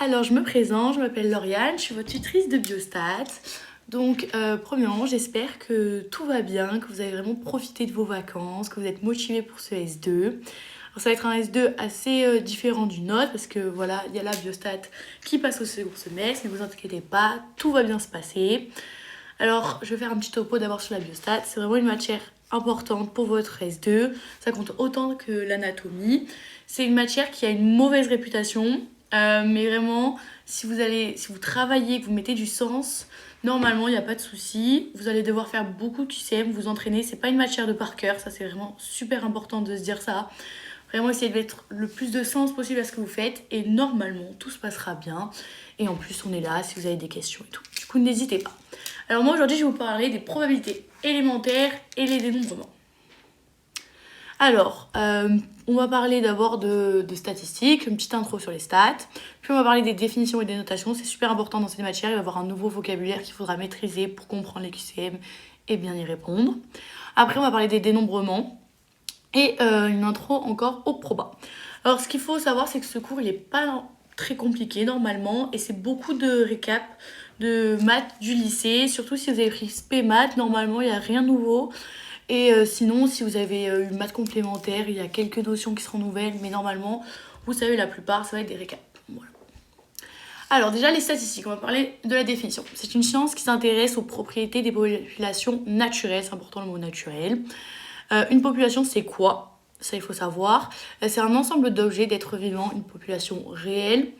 Alors, je me présente, je m'appelle Lauriane, je suis votre tutrice de biostat. Donc, premièrement, j'espère que tout va bien, que vous avez vraiment profité de vos vacances, que vous êtes motivés pour ce S2. Alors, ça va être un S2 assez différent d'une autre parce que voilà, il y a la biostat qui passe au second semestre, ne vous inquiétez pas, tout va bien se passer. Alors, je vais faire un petit topo d'abord sur la biostat. C'est vraiment une matière importante pour votre S2. Ça compte autant que l'anatomie. C'est une matière qui a une mauvaise réputation. Mais vraiment, si vous travaillez, que vous mettez du sens, normalement, il n'y a pas de souci. Vous allez devoir faire beaucoup de QCM, vous entraîner. C'est pas une matière de par cœur. Ça, c'est vraiment super important de se dire ça. Vraiment, essayez de mettre le plus de sens possible à ce que vous faites. Et normalement, tout se passera bien. Et en plus, on est là si vous avez des questions et tout. Du coup, n'hésitez pas. Alors moi, aujourd'hui, je vais vous parler des probabilités élémentaires et les dénombrements. Alors, on va parler d'abord de statistiques, une petite intro sur les stats. Puis on va parler des définitions et des notations. C'est super important dans cette matière. Il va y avoir un nouveau vocabulaire qu'il faudra maîtriser pour comprendre les QCM et bien y répondre. Après, on va parler des dénombrements et une intro encore au proba. Alors, ce qu'il faut savoir, c'est que ce cours, il n'est pas très compliqué normalement et c'est beaucoup de récap de maths du lycée. Surtout si vous avez pris SP maths, normalement, il n'y a rien de nouveau. Et sinon, si vous avez eu maths complémentaires, il y a quelques notions qui seront nouvelles, mais normalement, vous savez, la plupart, ça va être des récaps. Voilà. Alors déjà, les statistiques, on va parler de la définition. C'est une science qui s'intéresse aux propriétés des populations naturelles, c'est important le mot naturel. Une population, c'est quoi? Ça, il faut savoir. C'est un ensemble d'objets, d'êtres vivants, une population réelle,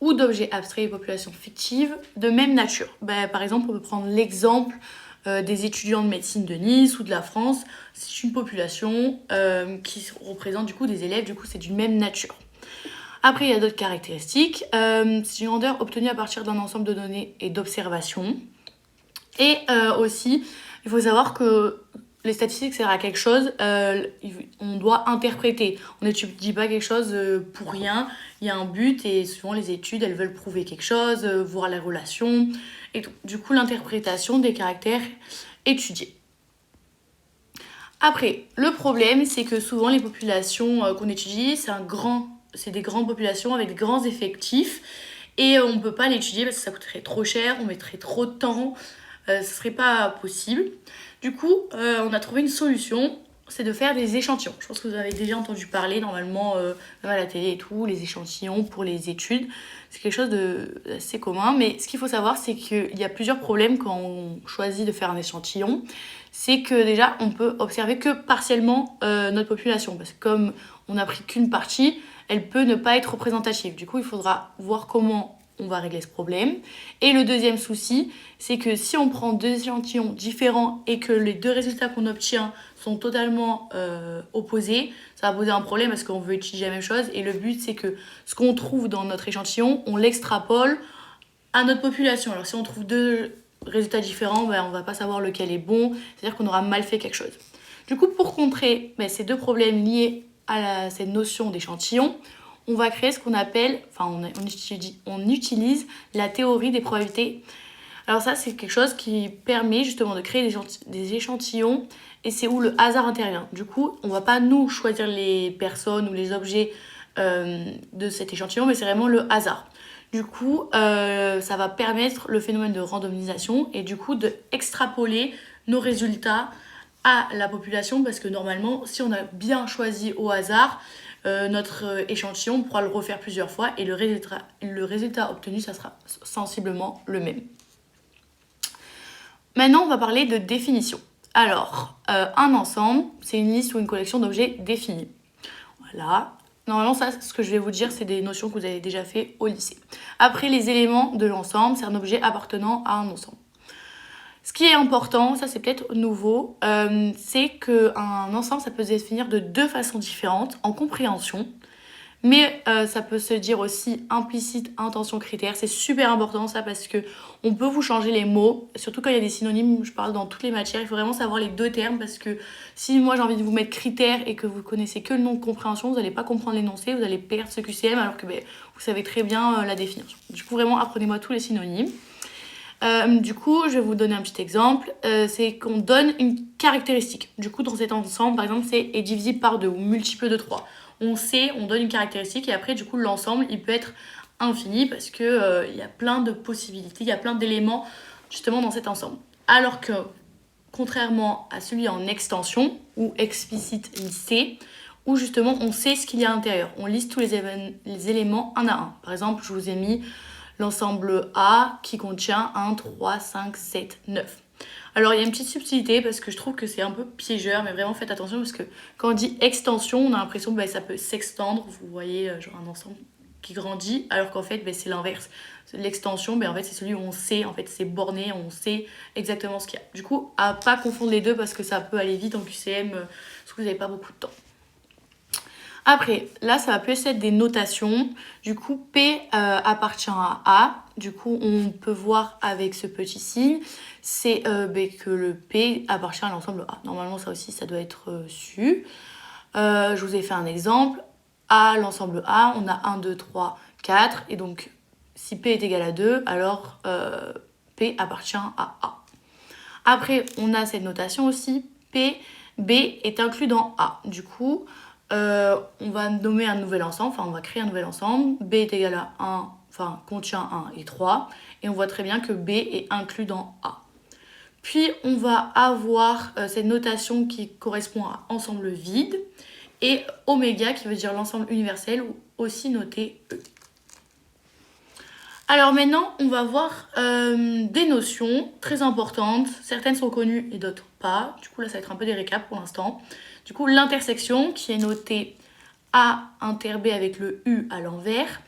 ou d'objets abstraits, une population fictive, de même nature. Par exemple, on peut prendre l'exemple des étudiants de médecine de Nice ou de la France. C'est une population qui représente du coup des élèves, du coup c'est d'une même nature. Après, il y a d'autres caractéristiques. C'est une grandeur obtenue à partir d'un ensemble de données et d'observations. Et aussi, il faut savoir que les statistiques servent à quelque chose, on doit interpréter. On n'étudie pas quelque chose pour rien. Il y a un but et souvent les études, elles veulent prouver quelque chose, voir les relations. Et tout. Du coup, l'interprétation des caractères étudiés. Après, le problème, c'est que souvent les populations qu'on étudie, c'est des grandes populations avec des grands effectifs. Et on ne peut pas l'étudier parce que ça coûterait trop cher, on mettrait trop de temps, ce serait pas possible. Du coup, on a trouvé une solution, c'est de faire des échantillons. Je pense que vous avez déjà entendu parler normalement à la télé et tout, les échantillons pour les études. C'est quelque chose d'assez commun, mais ce qu'il faut savoir, c'est qu'il y a plusieurs problèmes quand on choisit de faire un échantillon. C'est que déjà, on peut observer que partiellement notre population, parce que comme on n'a pris qu'une partie, elle peut ne pas être représentative. Du coup, il faudra voir comment on va régler ce problème. Et le deuxième souci, c'est que si on prend deux échantillons différents et que les deux résultats qu'on obtient sont totalement opposés, ça va poser un problème parce qu'on veut étudier la même chose. Et le but, c'est que ce qu'on trouve dans notre échantillon, on l'extrapole à notre population. Alors si on trouve deux résultats différents, on ne va pas savoir lequel est bon, c'est-à-dire qu'on aura mal fait quelque chose. Du coup, pour contrer ces deux problèmes liés à cette notion d'échantillon, on va créer ce qu'on appelle, on utilise la théorie des probabilités. Alors ça, c'est quelque chose qui permet justement de créer des échantillons et c'est où le hasard intervient. Du coup, on ne va pas nous choisir les personnes ou les objets de cet échantillon, mais c'est vraiment le hasard. Du coup, ça va permettre le phénomène de randomisation et du coup d'extrapoler nos résultats à la population parce que normalement, si on a bien choisi au hasard notre échantillon, on pourra le refaire plusieurs fois et le résultat obtenu, ça sera sensiblement le même. Maintenant, on va parler de définition. Alors, un ensemble, c'est une liste ou une collection d'objets définis. Voilà. Normalement, ça, ce que je vais vous dire, c'est des notions que vous avez déjà fait au lycée. Après, les éléments de l'ensemble, c'est un objet appartenant à un ensemble. Ce qui est important, ça c'est peut-être nouveau, c'est qu'un ensemble, ça peut se définir de deux façons différentes en compréhension. Mais ça peut se dire aussi implicite, intention, critère. C'est super important ça parce que on peut vous changer les mots, surtout quand il y a des synonymes, je parle dans toutes les matières. Il faut vraiment savoir les deux termes parce que si moi j'ai envie de vous mettre critère et que vous connaissez que le nom de compréhension, vous n'allez pas comprendre l'énoncé, vous allez perdre ce QCM alors que vous savez très bien la définition. Du coup vraiment apprenez-moi tous les synonymes. Du coup, je vais vous donner un petit exemple. C'est qu'on donne une caractéristique. Du coup, dans cet ensemble, par exemple, c'est est divisible par 2 ou multiple de 3. On sait, on donne une caractéristique et après, du coup, l'ensemble, il peut être infini parce que il y a plein de possibilités, il y a plein d'éléments justement dans cet ensemble. Alors que contrairement à celui en extension ou explicite lissé, où justement on sait ce qu'il y a à l'intérieur. On liste tous les éléments un à un. Par exemple, je vous ai mis l'ensemble A qui contient 1, 3, 5, 7, 9. Alors il y a une petite subtilité parce que je trouve que c'est un peu piégeur, mais vraiment faites attention parce que quand on dit extension, on a l'impression que ça peut s'extendre. Vous voyez genre un ensemble qui grandit, alors qu'en fait c'est l'inverse. L'extension, en fait c'est celui où on sait, en fait c'est borné, on sait exactement ce qu'il y a. Du coup, à pas confondre les deux parce que ça peut aller vite en QCM, parce que vous n'avez pas beaucoup de temps. Après, là, ça va plus être des notations. Du coup, P appartient à A. Du coup, on peut voir avec ce petit signe, c'est que le P appartient à l'ensemble A. Normalement, ça aussi, ça doit être su. Je vous ai fait un exemple. A, l'ensemble A, on a 1, 2, 3, 4. Et donc, si P est égal à 2, alors P appartient à A. Après, on a cette notation aussi. P, B est inclus dans A. Du coup, on va nommer un nouvel ensemble, on va créer un nouvel ensemble. B est égal à 1, contient 1 et 3. Et on voit très bien que B est inclus dans A. Puis, on va avoir cette notation qui correspond à ensemble vide. Et oméga qui veut dire l'ensemble universel ou aussi noté E. Alors maintenant, on va voir des notions très importantes. Certaines sont connues et d'autres pas. Du coup, là, ça va être un peu des récaps pour l'instant. Du coup, l'intersection qui est notée A inter B avec le U à l'envers.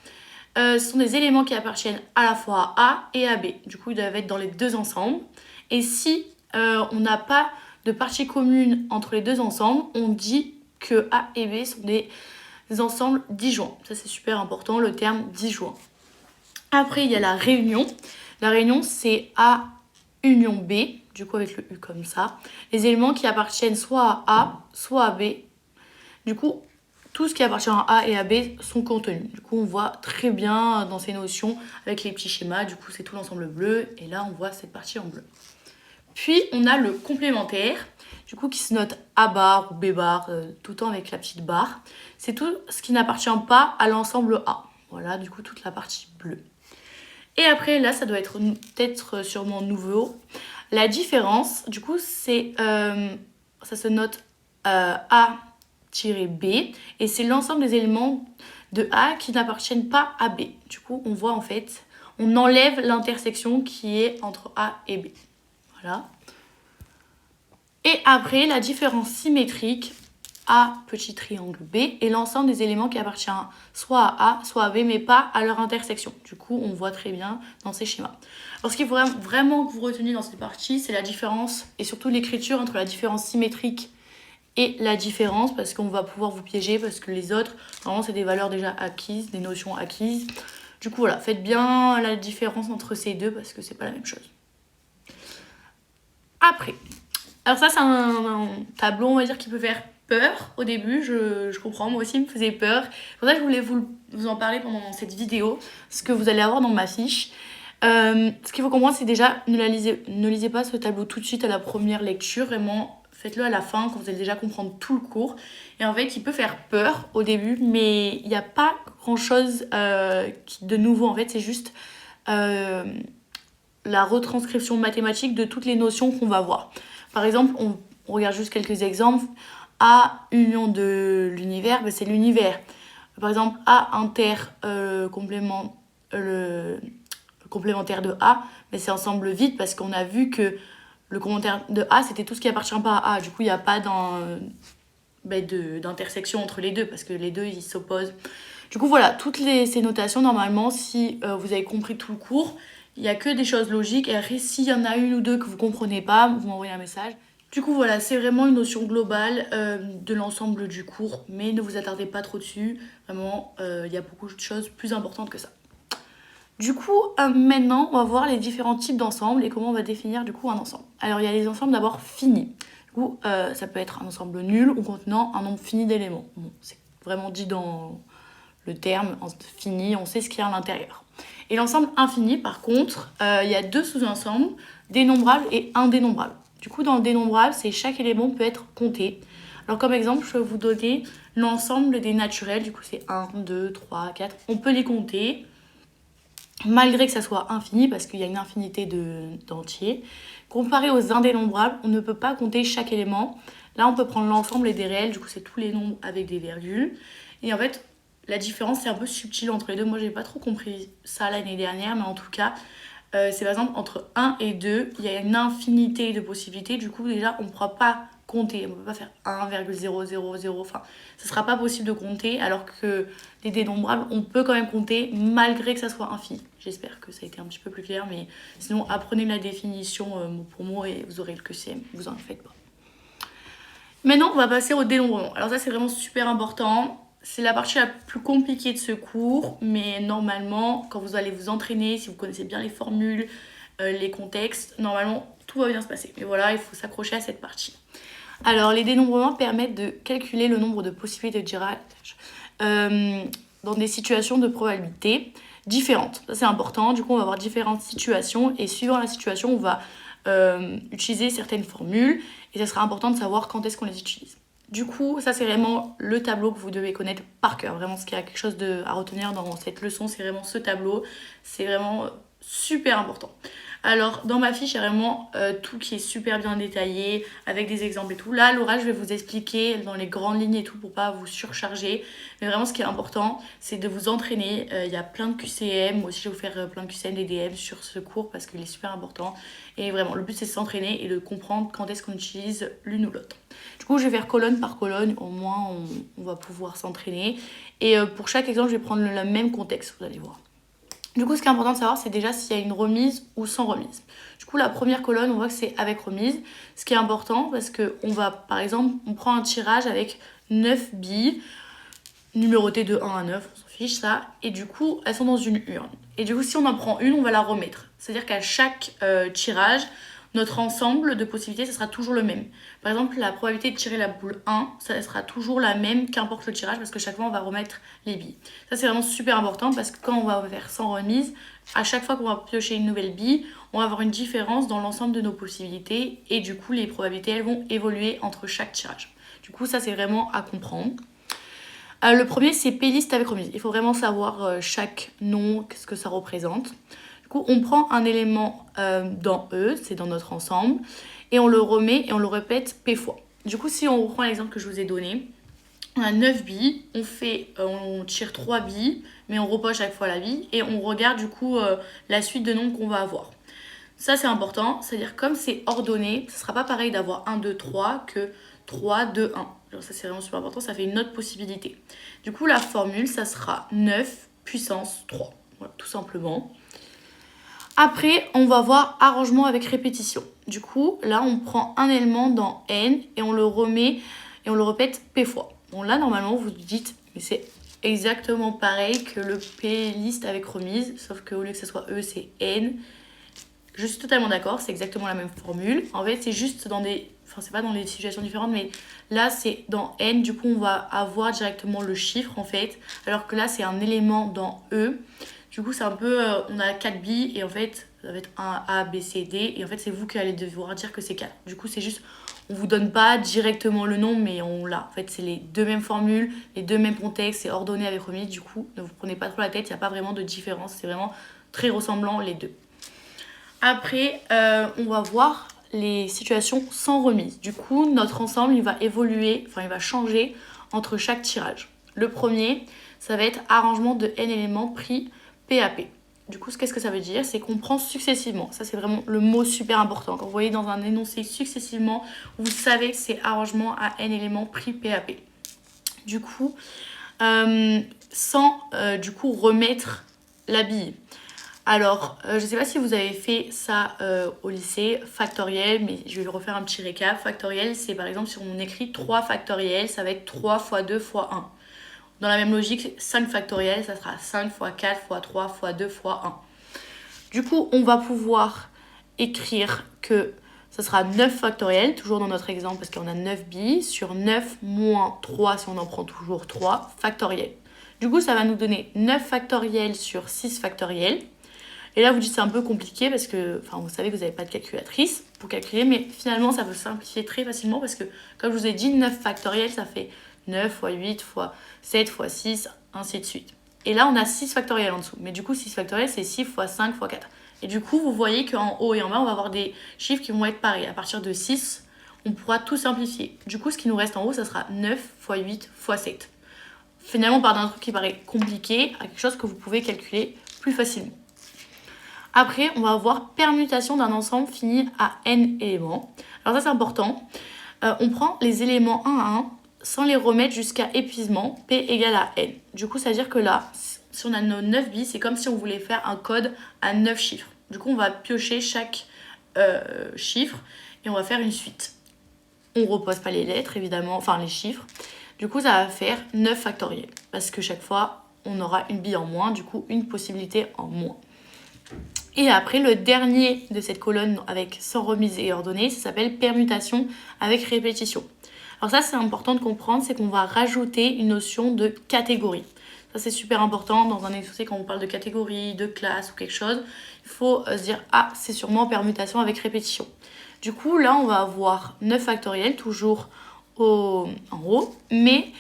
Ce sont des éléments qui appartiennent à la fois à A et à B. Du coup, ils doivent être dans les deux ensembles. Et si on n'a pas de partie commune entre les deux ensembles, on dit que A et B sont des ensembles disjoints. Ça, c'est super important, le terme disjoint. Après, il y a la réunion. La réunion, c'est A union B, du coup avec le U comme ça. Les éléments qui appartiennent soit à A, soit à B. Du coup, tout ce qui appartient à A et à B sont contenus. Du coup, on voit très bien dans ces notions avec les petits schémas. Du coup, c'est tout l'ensemble bleu. Et là, on voit cette partie en bleu. Puis, on a le complémentaire, du coup, qui se note A bar ou B bar, tout le temps avec la petite barre. C'est tout ce qui n'appartient pas à l'ensemble A. Voilà, du coup, toute la partie bleue. Et après, là, ça doit être peut-être sûrement nouveau. La différence, du coup, c'est ça se note A-B. Et c'est l'ensemble des éléments de A qui n'appartiennent pas à B. Du coup, on voit en fait, on enlève l'intersection qui est entre A et B. Voilà. Et après, la différence symétrique, A, petit triangle B, et l'ensemble des éléments qui appartiennent soit à A, soit à B, mais pas à leur intersection. Du coup, on voit très bien dans ces schémas. Alors, ce qu'il faut vraiment que vous reteniez dans cette partie, c'est la différence, et surtout l'écriture entre la différence symétrique et la différence, parce qu'on va pouvoir vous piéger, parce que les autres, vraiment, c'est des valeurs déjà acquises, des notions acquises. Du coup, voilà, faites bien la différence entre ces deux, parce que c'est pas la même chose. Après, alors ça, c'est un tableau, on va dire, qui peut faire peur au début, je comprends, moi aussi il me faisait peur. C'est pour ça que je voulais vous en parler pendant cette vidéo, ce que vous allez avoir dans ma fiche. Ce qu'il faut comprendre, c'est déjà, ne lisez pas ce tableau tout de suite à la première lecture, vraiment faites-le à la fin quand vous allez déjà comprendre tout le cours. Et en fait, il peut faire peur au début, mais il n'y a pas grand-chose de nouveau. En fait, c'est juste la retranscription mathématique de toutes les notions qu'on va voir. Par exemple, on regarde juste quelques exemples. A union de l'univers, c'est l'univers. Par exemple, A inter complémentaire de A, c'est ensemble vide parce qu'on a vu que le complémentaire de A, c'était tout ce qui appartient pas à A. Du coup, il n'y a pas d'intersection entre les deux parce que les deux, ils s'opposent. Du coup, voilà, toutes ces notations, normalement, si vous avez compris tout le cours, il n'y a que des choses logiques. Et après, s'il y en a une ou deux que vous ne comprenez pas, vous m'envoyez un message. Du coup, voilà, c'est vraiment une notion globale de l'ensemble du cours, mais ne vous attardez pas trop dessus. Vraiment, il y a beaucoup de choses plus importantes que ça. Du coup, maintenant, on va voir les différents types d'ensembles et comment on va définir du coup un ensemble. Alors, il y a les ensembles d'abord finis. Du coup, ça peut être un ensemble nul ou contenant un nombre fini d'éléments. Bon, c'est vraiment dit dans le terme fini, on sait ce qu'il y a à l'intérieur. Et l'ensemble infini, par contre, il y a deux sous-ensembles, dénombrable et indénombrable. Du coup, dans le dénombrable, c'est chaque élément peut être compté. Alors, comme exemple, je vais vous donner l'ensemble des naturels. Du coup, c'est 1, 2, 3, 4. On peut les compter. malgré que ça soit infini, parce qu'il y a une infinité d'entiers. Comparé aux indénombrables, on ne peut pas compter chaque élément. Là, on peut prendre l'ensemble des réels, du coup, c'est tous les nombres avec des virgules. Et en fait, la différence, c'est un peu subtil entre les deux. Moi, j'ai pas trop compris ça l'année dernière, mais en tout cas, c'est par exemple entre 1 et 2, il y a une infinité de possibilités. Du coup, déjà, on ne pourra pas compter. On ne peut pas faire 1,000. Enfin, ce ne sera pas possible de compter, alors que les dénombrables, on peut quand même compter malgré que ça soit infini. J'espère que ça a été un petit peu plus clair, mais sinon, apprenez la définition mot pour mot et vous aurez le QCM. Vous en faites pas. Maintenant, on va passer au dénombrement. Alors ça, c'est vraiment super important. C'est la partie la plus compliquée de ce cours, mais normalement, quand vous allez vous entraîner, si vous connaissez bien les formules, les contextes, normalement, tout va bien se passer. Mais voilà, il faut s'accrocher à cette partie. Alors, les dénombrements permettent de calculer le nombre de possibilités de tirage dans des situations de probabilité différentes. Ça, c'est important. Du coup, on va avoir différentes situations et suivant la situation, on va utiliser certaines formules et ça sera important de savoir quand est-ce qu'on les utilise. Du coup, ça c'est vraiment le tableau que vous devez connaître par cœur. Vraiment, ce qu'il y a quelque chose à retenir dans cette leçon, c'est vraiment ce tableau. C'est vraiment super important. Alors, dans ma fiche, il y a vraiment tout qui est super bien détaillé, avec des exemples et tout. Là, à l'oral, je vais vous expliquer dans les grandes lignes et tout pour pas vous surcharger. Mais vraiment, ce qui est important, c'est de vous entraîner. Il y a plein de QCM. Moi aussi, je vais vous faire plein de QCM, des DM sur ce cours parce qu'il est super important. Et vraiment, le but, c'est de s'entraîner et de comprendre quand est-ce qu'on utilise l'une ou l'autre. Du coup, je vais faire colonne par colonne. Au moins, on va pouvoir s'entraîner. Et pour chaque exemple, je vais prendre le même contexte, vous allez voir. Du coup, ce qui est important de savoir, c'est déjà s'il y a une remise ou sans remise. Du coup, la première colonne, on voit que c'est avec remise. Ce qui est important parce qu'on va, par exemple, on prend un tirage avec 9 billes, numérotées de 1 à 9, on s'en fiche ça. Et du coup, elles sont dans une urne. Et du coup, si on en prend une, on va la remettre. C'est-à-dire qu'à chaque tirage, notre ensemble de possibilités, ça sera toujours le même. Par exemple, la probabilité de tirer la boule 1, ça sera toujours la même, qu'importe le tirage, parce que chaque fois, on va remettre les billes. Ça, c'est vraiment super important, parce que quand on va faire sans remise, à chaque fois qu'on va piocher une nouvelle bille, on va avoir une différence dans l'ensemble de nos possibilités, et du coup, les probabilités, elles vont évoluer entre chaque tirage. Du coup, ça, c'est vraiment à comprendre. Le premier, c'est P-liste avec remise. Il faut vraiment savoir chaque nom, qu'est-ce que ça représente. Du coup, on prend un élément dans E, c'est dans notre ensemble, et on le remet et on le répète P fois. Du coup, si on reprend l'exemple que je vous ai donné, on a 9 billes, on tire 3 billes, mais on repose chaque fois la bille, et on regarde du coup la suite de nombres qu'on va avoir. Ça, c'est important, c'est-à-dire comme c'est ordonné, ce ne sera pas pareil d'avoir 1, 2, 3 que 3, 2, 1. Alors ça, c'est vraiment super important, ça fait une autre possibilité. Du coup, la formule, ça sera 9 puissance 3. Voilà, tout simplement. Après, on va voir arrangement avec répétition. Du coup, là, on prend un élément dans N et on le remet et on le répète P fois. Bon, là, normalement, vous dites, mais c'est exactement pareil que le P liste avec remise, sauf qu'au lieu que ce soit E, c'est N. Je suis totalement d'accord, c'est exactement la même formule. En fait, c'est juste dans des... Enfin, c'est pas dans des situations différentes, mais là, c'est dans N. Du coup, on va avoir directement le chiffre, en fait. Alors que là, c'est un élément dans E. Du coup, c'est un peu... on a 4 billes et en fait, ça va être 1, A, B, C, D. Et en fait, c'est vous qui allez devoir dire que c'est 4. Du coup, c'est juste... On vous donne pas directement le nom, mais on l'a. En fait, c'est les deux mêmes formules, les deux mêmes contextes, c'est ordonné avec remise. Du coup, ne vous prenez pas trop la tête, il n'y a pas vraiment de différence. C'est vraiment très ressemblant, les deux. Après, on va voir les situations sans remise. Du coup, notre ensemble, il va évoluer, enfin, il va changer entre chaque tirage. Le premier, ça va être arrangement de n éléments pris P à P. Du coup, qu'est-ce que ça veut dire? C'est qu'on prend successivement. Ça, c'est vraiment le mot super important. Quand vous voyez dans un énoncé successivement, vous savez que c'est arrangement à n éléments pris P à P. Du coup, sans du coup remettre la bille. Alors, je ne sais pas si vous avez fait ça au lycée, factoriel, mais je vais refaire un petit récap. Factoriel, c'est par exemple si on écrit 3 factoriel, ça va être 3 fois 2 fois 1. Dans la même logique, 5 factoriel, ça sera 5 fois 4 fois 3 fois 2 fois 1. Du coup, on va pouvoir écrire que ça sera 9 factoriel, toujours dans notre exemple parce qu'on a 9 billes, sur 9 moins 3 si on en prend toujours 3 factoriel. Du coup, ça va nous donner 9 factoriel sur 6 factoriel. Et là, vous dites c'est un peu compliqué parce que, enfin, vous savez que vous n'avez pas de calculatrice pour calculer, mais finalement, ça peut simplifier très facilement parce que, comme je vous ai dit, 9 factoriel, ça fait 9 fois 8 fois 7 fois 6, ainsi de suite. Et là, on a 6 factoriels en dessous. Mais du coup, 6 factoriels, c'est 6 fois 5 fois 4. Et du coup, vous voyez qu'en haut et en bas, on va avoir des chiffres qui vont être pareils. À partir de 6, on pourra tout simplifier. Du coup, ce qui nous reste en haut, ça sera 9 fois 8 fois 7. Finalement, on part d'un truc qui paraît compliqué à quelque chose que vous pouvez calculer plus facilement. Après, on va avoir permutation d'un ensemble fini à n éléments. Alors ça, c'est important. On prend les éléments 1 à 1 sans les remettre jusqu'à épuisement, p égale à n. Du coup, ça veut dire que là, si on a nos 9 bits, c'est comme si on voulait faire un code à 9 chiffres. Du coup, on va piocher chaque chiffre et on va faire une suite. On ne repose pas les lettres, évidemment, enfin les chiffres. Du coup, ça va faire 9 factoriels. Parce que chaque fois, on aura une bille en moins, du coup, une possibilité en moins. Et après, le dernier de cette colonne avec sans remise et ordonnée, ça s'appelle permutation avec répétition. Alors ça, c'est important de comprendre, c'est qu'on va rajouter une notion de catégorie. Ça, c'est super important dans un exposé quand on parle de catégorie, de classe ou quelque chose. Il faut se dire, ah, c'est sûrement permutation avec répétition. Du coup, là, on va avoir 9 factoriels, toujours en haut, mais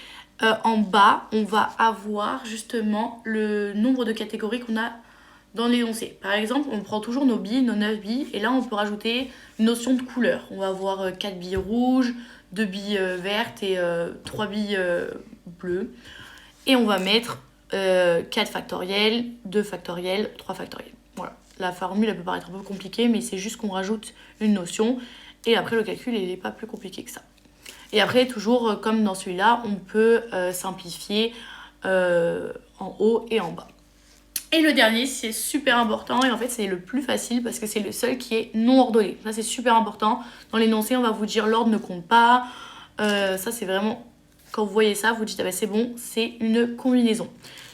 en bas, on va avoir justement le nombre de catégories qu'on a dans l'énoncé. Par exemple, on prend toujours nos billes, nos 9 billes, et là on peut rajouter une notion de couleur. On va avoir 4 billes rouges, 2 billes vertes et 3 billes bleues. Et on va mettre 4 factoriels, 2 factoriels, 3 factoriels. Voilà. La formule elle peut paraître un peu compliquée, mais c'est juste qu'on rajoute une notion. Et après le calcul il n'est pas plus compliqué que ça. Et après, toujours comme dans celui-là, on peut simplifier en haut et en bas. Et le dernier, c'est super important et en fait c'est le plus facile parce que c'est le seul qui est non ordonné. Ça c'est super important. Dans l'énoncé, on va vous dire l'ordre ne compte pas. Ça c'est vraiment, quand vous voyez ça, vous dites ah ben c'est bon, c'est une combinaison.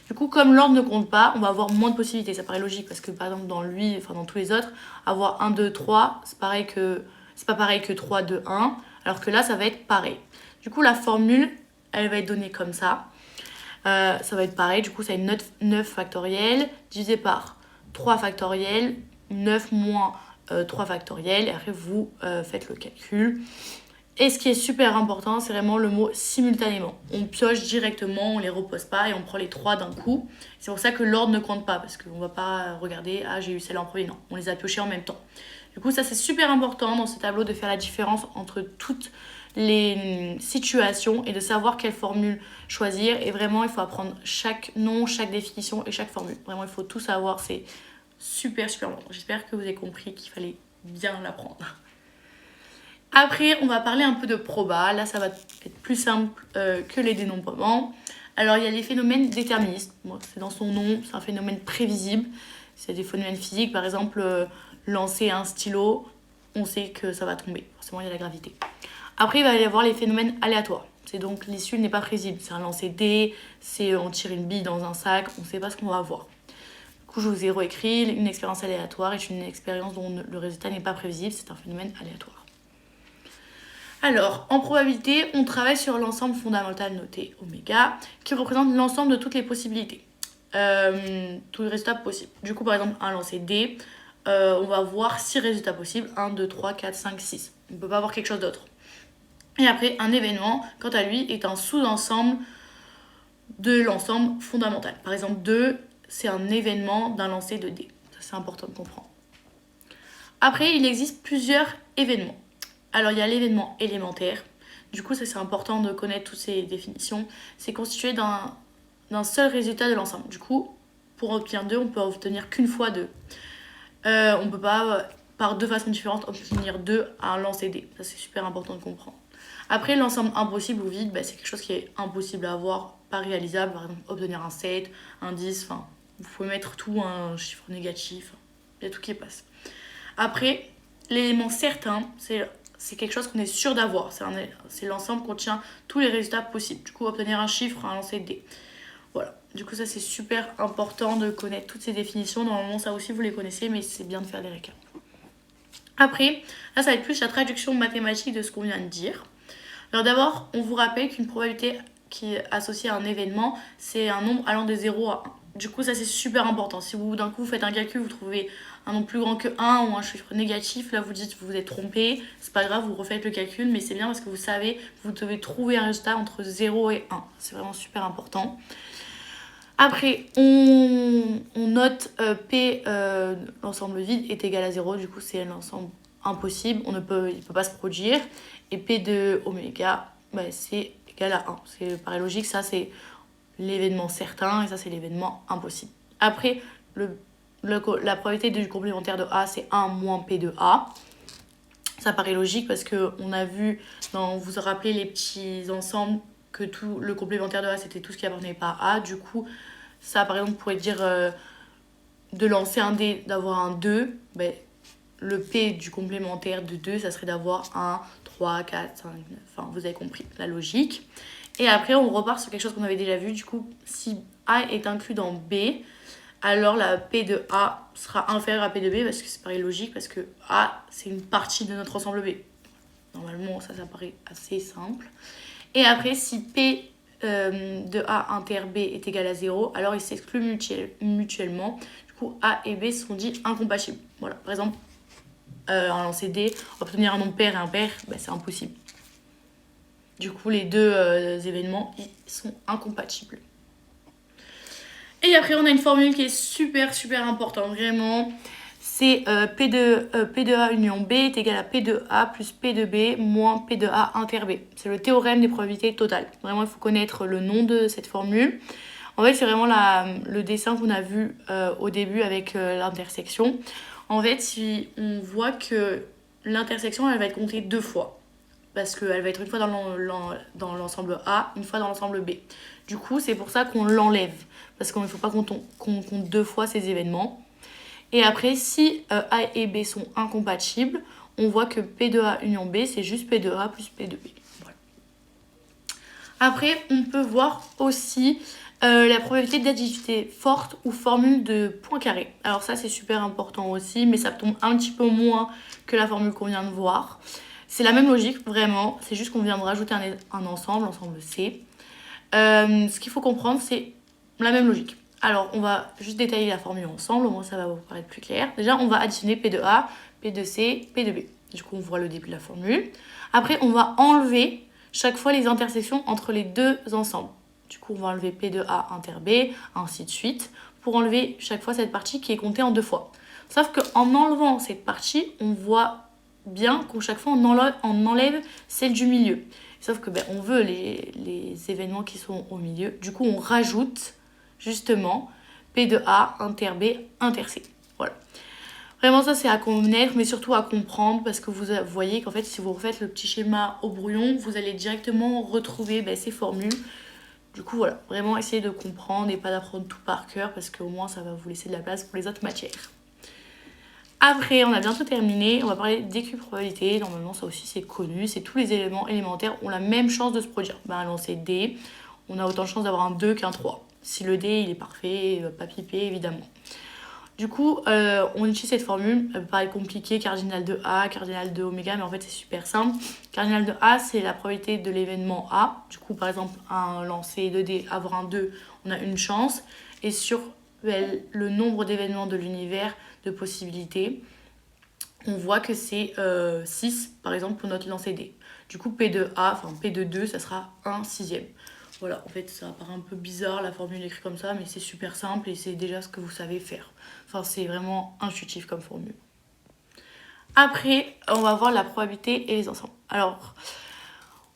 Du coup, comme l'ordre ne compte pas, on va avoir moins de possibilités. Ça paraît logique parce que par exemple dans lui, enfin dans tous les autres, avoir 1, 2, 3, c'est pas pareil que 3, 2, 1. Alors que là, ça va être pareil. Du coup, la formule, elle va être donnée comme ça. Ça va être pareil, du coup ça va être 9 factoriel divisé par 3 factoriel, 9 moins 3 factoriel, et après vous faites le calcul. Et ce qui est super important, c'est vraiment le mot simultanément. On pioche directement, on les repose pas et on prend les 3 d'un coup. C'est pour ça que l'ordre ne compte pas, parce qu'on va pas regarder, ah j'ai eu celle-là en premier, non, on les a piochés en même temps. Du coup ça c'est super important dans ce tableau de faire la différence entre toutes les situations et de savoir quelle formule choisir. Et vraiment, il faut apprendre chaque nom, chaque définition et chaque formule. Vraiment, il faut tout savoir. C'est super, super important. J'espère que vous avez compris qu'il fallait bien l'apprendre. Après, on va parler un peu de proba. Là, ça va être plus simple que les dénombrements. Alors, il y a les phénomènes déterministes. Bon, c'est dans son nom, c'est un phénomène prévisible. C'est des phénomènes physiques. Par exemple, lancer un stylo, on sait que ça va tomber. Forcément, il y a la gravité. Après, il va y avoir les phénomènes aléatoires. C'est donc l'issue n'est pas prévisible. C'est un lancer dé, c'est on tire une bille dans un sac, on ne sait pas ce qu'on va avoir. Du coup, je vous ai réécrit, une expérience aléatoire est une expérience dont le résultat n'est pas prévisible, c'est un phénomène aléatoire. Alors, en probabilité, on travaille sur l'ensemble fondamental noté oméga, qui représente l'ensemble de toutes les possibilités, tous les résultats possibles. Du coup, par exemple, un lancer dé, on va voir 6 résultats possibles, 1, 2, 3, 4, 5, 6. On ne peut pas avoir quelque chose d'autre. Et après, un événement, quant à lui, est un sous-ensemble de l'ensemble fondamental. Par exemple, 2, c'est un événement d'un lancer de dés. Ça, c'est important de comprendre. Après, il existe plusieurs événements. Alors, il y a l'événement élémentaire. Du coup, ça, c'est important de connaître toutes ces définitions. C'est constitué d'un seul résultat de l'ensemble. Du coup, pour obtenir 2, on peut obtenir qu'une fois 2. On ne peut pas, par deux façons différentes, obtenir 2 à un lancer dés. Ça, c'est super important de comprendre. Après, l'ensemble impossible ou vide, c'est quelque chose qui est impossible à avoir, pas réalisable. Par exemple, obtenir un 7, un 10, enfin, vous pouvez mettre tout, un chiffre négatif, il y a tout qui passe. Après, l'élément certain, c'est quelque chose qu'on est sûr d'avoir. C'est l'ensemble qui contient tous les résultats possibles. Du coup, obtenir un chiffre, un lancer de dés. Voilà. Du coup, ça, c'est super important de connaître toutes ces définitions. Normalement, ça aussi, vous les connaissez, mais c'est bien de faire des récaps. Après, là, ça va être plus la traduction mathématique de ce qu'on vient de dire. Alors d'abord, on vous rappelle qu'une probabilité qui est associée à un événement, c'est un nombre allant de 0 à 1. Du coup, ça c'est super important. Si vous d'un coup vous faites un calcul, vous trouvez un nombre plus grand que 1 ou un chiffre négatif, là vous dites que vous êtes trompé, c'est pas grave, vous refaites le calcul, mais c'est bien parce que vous savez, vous devez trouver un résultat entre 0 et 1. C'est vraiment super important. Après, on note P, l'ensemble vide, est égal à 0. Du coup, c'est l'ensemble impossible. Il ne peut pas se produire. Et P de oméga, bah, c'est égal à 1. C'est pareil logique. Ça, c'est l'événement certain. Et ça, c'est l'événement impossible. Après, la probabilité du complémentaire de A, c'est 1 moins P de A. Ça paraît logique parce qu'on a vu, vous vous rappelez les petits ensembles, que tout le complémentaire de A, c'était tout ce qui appartenait pas à A. Du coup, ça, par exemple, on pourrait dire de lancer un dé, d'avoir un 2. Ben, le P du complémentaire de 2, ça serait d'avoir 1, 3, 4, 5, 9. Enfin, vous avez compris la logique. Et après, on repart sur quelque chose qu'on avait déjà vu. Du coup, si A est inclus dans B, alors la P de A sera inférieure à P de B parce que c'est pareil logique, parce que A, c'est une partie de notre ensemble B. Normalement, ça paraît assez simple. Et après, si P de A inter B est égal à 0, alors ils s'excluent mutuellement. Du coup, A et B sont dits incompatibles. Voilà, par exemple, un lancer D, obtenir un nombre pair et impair, bah, c'est impossible. Du coup, les deux événements, ils sont incompatibles. Et après, on a une formule qui est super importante, vraiment. C'est P de A union B est égal à P de A plus P de B moins P de A inter B. C'est le théorème des probabilités totales. Vraiment, il faut connaître le nom de cette formule. En fait, c'est vraiment le dessin qu'on a vu au début avec l'intersection. En fait, si on voit que l'intersection, elle va être comptée 2 fois. Parce qu'elle va être une fois dans l'ensemble A, une fois dans l'ensemble B. Du coup, c'est pour ça qu'on l'enlève. Parce qu'il ne faut pas qu'on compte 2 fois ces événements. Et après, si A et B sont incompatibles, on voit que P de A union B, c'est juste P de A plus P de B. Voilà. Après, on peut voir aussi la probabilité d'additivité forte ou formule de Poincaré. Alors ça, c'est super important aussi, mais ça tombe un petit peu moins que la formule qu'on vient de voir. C'est la même logique, vraiment. C'est juste qu'on vient de rajouter un ensemble C. Ce qu'il faut comprendre, c'est la même logique. Alors, on va juste détailler la formule ensemble, au moins ça va vous paraître plus clair. Déjà, on va additionner P de A, P de C, P de B. Du coup, on voit le début de la formule. Après, on va enlever chaque fois les intersections entre les deux ensembles. Du coup, on va enlever P de A inter B, ainsi de suite, pour enlever chaque fois cette partie qui est comptée en 2 fois. Sauf qu'en enlevant cette partie, on voit bien qu'à chaque fois, on enlève celle du milieu. Sauf que on veut les événements qui sont au milieu. Du coup, on rajoute justement P de A inter B inter C. Voilà. Vraiment, ça, c'est à connaître, mais surtout à comprendre, parce que vous voyez qu'en fait, si vous refaites le petit schéma au brouillon, vous allez directement retrouver ces formules. Du coup, voilà, vraiment essayer de comprendre et pas d'apprendre tout par cœur, parce qu'au moins, ça va vous laisser de la place pour les autres matières. Après, on a bientôt terminé, on va parler d'équiprobabilité. Normalement, ça aussi, c'est connu. C'est tous les éléments élémentaires ont la même chance de se produire. Un lancer D, on a autant de chances d'avoir un 2 qu'un 3. Si le D, il est parfait, il va pas piper, évidemment. Du coup, on utilise cette formule. Elle peut paraître compliquée, cardinal de A, cardinal de oméga, mais en fait, c'est super simple. Cardinal de A, c'est la probabilité de l'événement A. Du coup, par exemple, un lancer de D, avoir un 2, on a une chance. Et sur le nombre d'événements de l'univers, de possibilités, on voit que c'est 6 par exemple pour notre lancer D. Du coup P de A, enfin P de 2, ça sera 1/6. Voilà, en fait ça paraît un peu bizarre la formule écrite comme ça, mais c'est super simple et c'est déjà ce que vous savez faire. Enfin c'est vraiment intuitif comme formule. Après, on va voir la probabilité et les ensembles. Alors,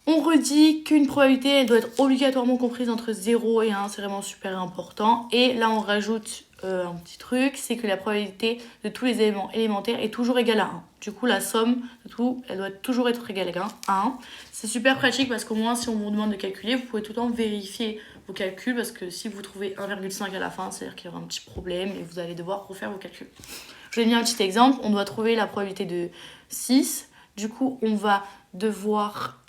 on redit qu'une probabilité, elle doit être obligatoirement comprise entre 0 et 1, c'est vraiment super important. Et là, on rajoute un petit truc, c'est que la probabilité de tous les éléments élémentaires est toujours égale à 1. Du coup, la somme de tout, elle doit toujours être égale à 1. C'est super pratique parce qu'au moins, si on vous demande de calculer, vous pouvez tout le temps vérifier vos calculs parce que si vous trouvez 1,5 à la fin, c'est-à-dire qu'il y aura un petit problème et vous allez devoir refaire vos calculs. Je vais donner un petit exemple. On doit trouver la probabilité de 6. Du coup, on va devoir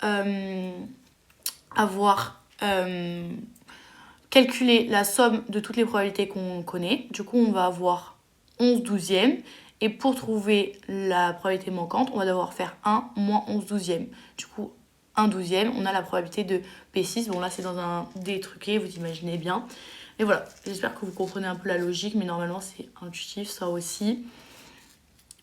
calculer la somme de toutes les probabilités qu'on connaît. Du coup, on va avoir 11/12. Et pour trouver la probabilité manquante, on va devoir faire 1 moins 11/12. Du coup, 1/12, on a la probabilité de P6. Bon, là, c'est dans un dé truqué, vous imaginez bien. Et voilà, j'espère que vous comprenez un peu la logique, mais normalement, c'est intuitif, ça aussi.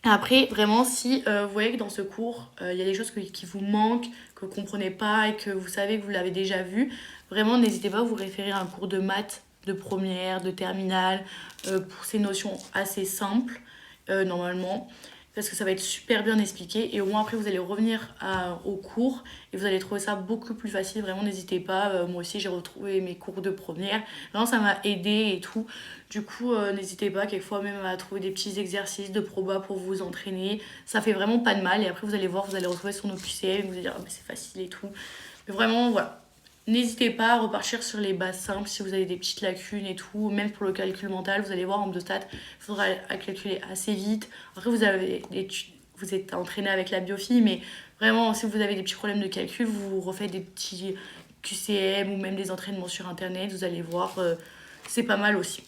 Après, vraiment, si vous voyez que dans ce cours, il y a des choses qui vous manquent, que vous ne comprenez pas et que vous savez que vous l'avez déjà vu, vraiment, n'hésitez pas à vous référer à un cours de maths de première, de terminale, pour ces notions assez simples, normalement. Parce que ça va être super bien expliqué et au moins après vous allez revenir au cours et vous allez trouver ça beaucoup plus facile. Vraiment n'hésitez pas, moi aussi j'ai retrouvé mes cours de première, vraiment ça m'a aidé et tout. Du coup n'hésitez pas quelquefois même à trouver des petits exercices de proba pour vous entraîner, ça fait vraiment pas de mal et après vous allez voir, vous allez retrouver son OQCM et vous allez dire ah, c'est facile et tout. Mais vraiment voilà. N'hésitez pas à repartir sur les bases simples si vous avez des petites lacunes et tout. Même pour le calcul mental, vous allez voir en de stats, il faudra calculer assez vite. Après, vous êtes entraîné avec la biophie, mais vraiment, si vous avez des petits problèmes de calcul, vous refaites des petits QCM ou même des entraînements sur Internet. Vous allez voir, c'est pas mal aussi.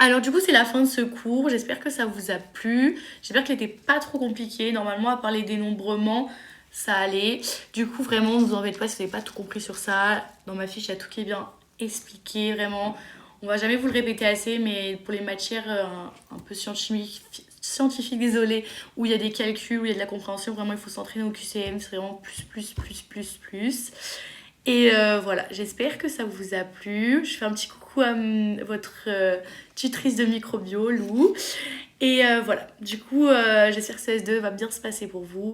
Alors du coup c'est la fin de ce cours, j'espère que ça vous a plu, j'espère qu'il n'était pas trop compliqué, normalement à part les dénombrements ça allait. Du coup vraiment ne vous en faites pas si vous n'avez pas tout compris sur ça, dans ma fiche il y a tout qui est bien expliqué, vraiment on va jamais vous le répéter assez mais pour les matières un peu scientifiques désolé, où il y a des calculs, où il y a de la compréhension, vraiment il faut s'entraîner au QCM, c'est vraiment plus. Et voilà, j'espère que ça vous a plu. Je fais un petit coucou à votre tutrice de microbio, Lou. Et voilà, du coup, j'espère que ce S2 va bien se passer pour vous.